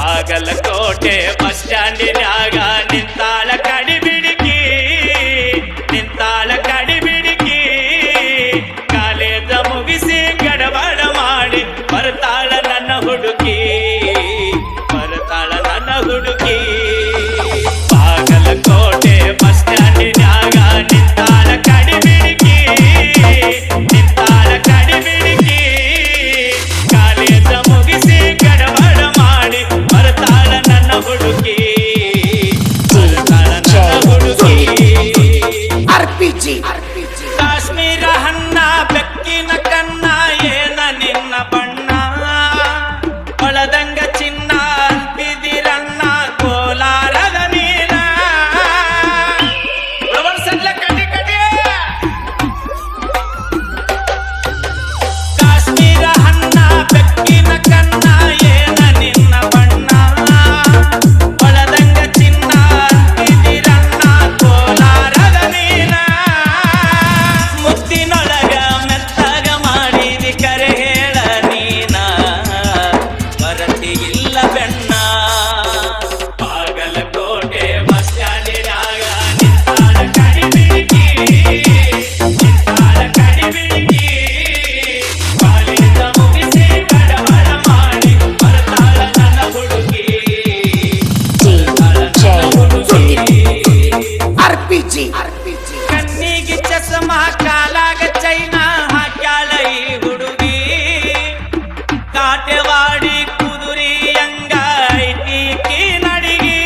Bagalkot bus ಸ್ಟ್ಯಾಂಡಿನ್ಯಾಗ ನಿಂತಾಳ ಕಡಿಬಿಡಿಕಿ college ಮುಗಿಸಿ ಗಡಬಡ ಮಾಡಿ ಬರ್ತಾಳ ನನ್ನ ಹುಡುಗಿ ಬಾಗಲಕೋಟೆ ಬಸ್ ಸ್ಟ್ಯಾಂಡಿನ್ಯಾಗ ನಿಂತಾಳ ಕಡಿಬಿಡಿಕಿ ಕಾಲೇಜ ಮುಗಿಸಿ ಗಡಬಡ ಮಾಡಿ ಬರ್ತಾಳ ನನ್ನ ಹುಡುಗಿ ಕಾಶ್ಮೀರ ಹಣ್ಣ ಬೆಕ್ಕಿನ ಕಣ್ಣ ಏನ ನಿನ್ನ ಬಣ್ಣ ಒಳದಂಗ ಚಿನ್ನ ಅಂತಿದಿರಣ್ಣ ಕೋಲಾರದ ನೀನ ಕಾಶ್ಮೀರ ಹಣ್ಣ ಬೆಕ್ಕಿನ ಕಣ್ಣ ಏನ ನಿನ್ನ ಬಣ್ಣ ಒಳದಂಗ ಚಿನ್ನ ಅಂತಿದಿರಣ್ಣ ಕೋಲಾರದ ನೀನ ಮುತ್ತಿನೊಳಗ ಮೆತ್ತಗ ಮಾಡಿದಿ ಕರೆ ಹೇಳ ನೀನ ಮರತಿಗಿಲ್ಲ ಬೆಣ್ಣ ಬಾಗಲಕೋಟೆ ಬಸ್ ಸ್ಟ್ಯಾಂಡಿನ್ಯಾಗ ನಿಂತಾಳ ಕಡಿಬಿಡಿಕಿ ಕಾಲೇಜ ಮುಗಿಸಿ ಗಡಬಡ ಮಾಡಿ ಬರ್ತಾಳ ನನ್ನ ಹುಡುಗಿ ಕಣ್ಣಿಗೆ ಚಸ್ಮಾ ಕಾಲಾಗ ಚೈನಾ ಹಾಕ್ಯಾಳ ಈ ಹುಡುಗಿ ಕಾಟೆವಾಡಿ ಕುದುರಿ ಅಂಗ ಐತಿ ನಡಿಗಿ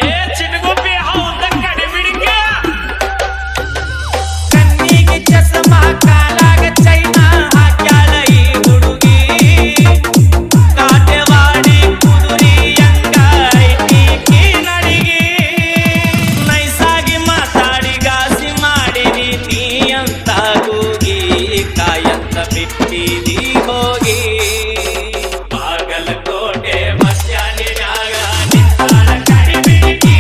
ಏ ಚಿಟಗುಪ್ಪಿ ಹೌದ ಕಡಿಬಿಡಿಕೆ ಕಣ್ಣಿಗೆ ಚಸ್ಮಾ ಕಾಲಾಗ ಚೈನಾ ಹಾಕ್ಯಾಳ ಈ ಹುಡುಗಿ ಕಾಟೆವಾಡಿ ಕುದುರಿ ಅಂಗ ಐತಿ ನಡಿಗಿ ನೈಸಾಗಿ ಮಾತಾಡಿ ಗಾಸಿ ಮಾಡಿ ನೀತಿ ಅಂತ ಕೂಗಿ ಕಾಯಂತ ಬಿಟ್ಟಿದಿ ಹೋಗಿ ಬಾಗಲಕೋಟೆ ಬಸ್ ಸ್ಟ್ಯಾಂಡಿನ್ಯಾಗ ನಿಂತಾಳ ಕಡಿಬಿಡಿಕಿ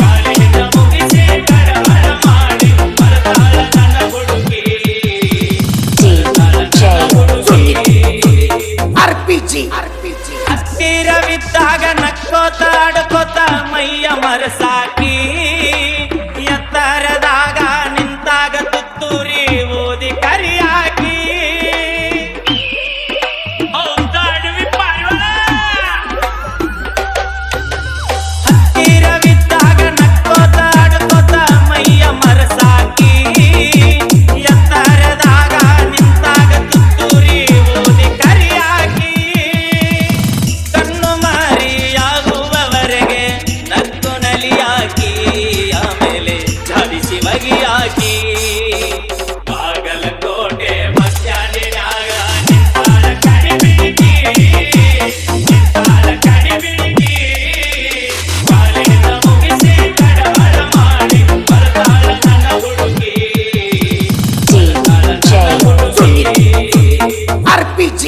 ಕಾಲೇಜ ಮುಗಿಸಿ ಗಡಬಡ ಮಾಡಿ ಬರ್ತಾಳ ನನ್ನ ಹುಡುಗಿ ಹತ್ತಿರವಿದ್ದಾಗ ನಕ್ಕೋತ ಆಡ್ಕೋತ ಮೈಯ ಮರಸಾಕಿ ಎತ್ತರದಾಗ ನಿಂತಾಗ ತುತ್ತೂರಿ ಓದಿ ಕರಿಯಾಕಿ ಹತ್ತಿರವಿದ್ದಾಗ ನಕ್ಕೋತ ಆಡ್ಕೋತ ಮೈಯ ಮರಸಾಕಿ ಎತ್ತರದಾಗ ನಿಂತಾಗ ತುತ್ತೂರಿ ಓದಿ ಕರಿಯಾಕಿ ಕಣ್ಣು ಮಾರಿಯಾಗುವವರೆಗೆ ನಕ್ಕು ನಲಿಯಾಕಿ ಆಮೇಲೆ ಝಾಡಿಸಿ ಬಗಿಯಾಕಿ ಬಾಗಲಕೋಟೆ ಬಸ್ ಸ್ಟ್ಯಾಂಡಿನ್ಯಾಗ ನಿಂತಾಳ ಕಡಿಬಿಡಿಕಿ ಕಾಲೇಜ ಮುಗಿಸಿ ಗಡಬಡ ಮಾಡಿ ಬರ್ತಾಳ ನನ್ನ ಹುಡುಗಿ RPG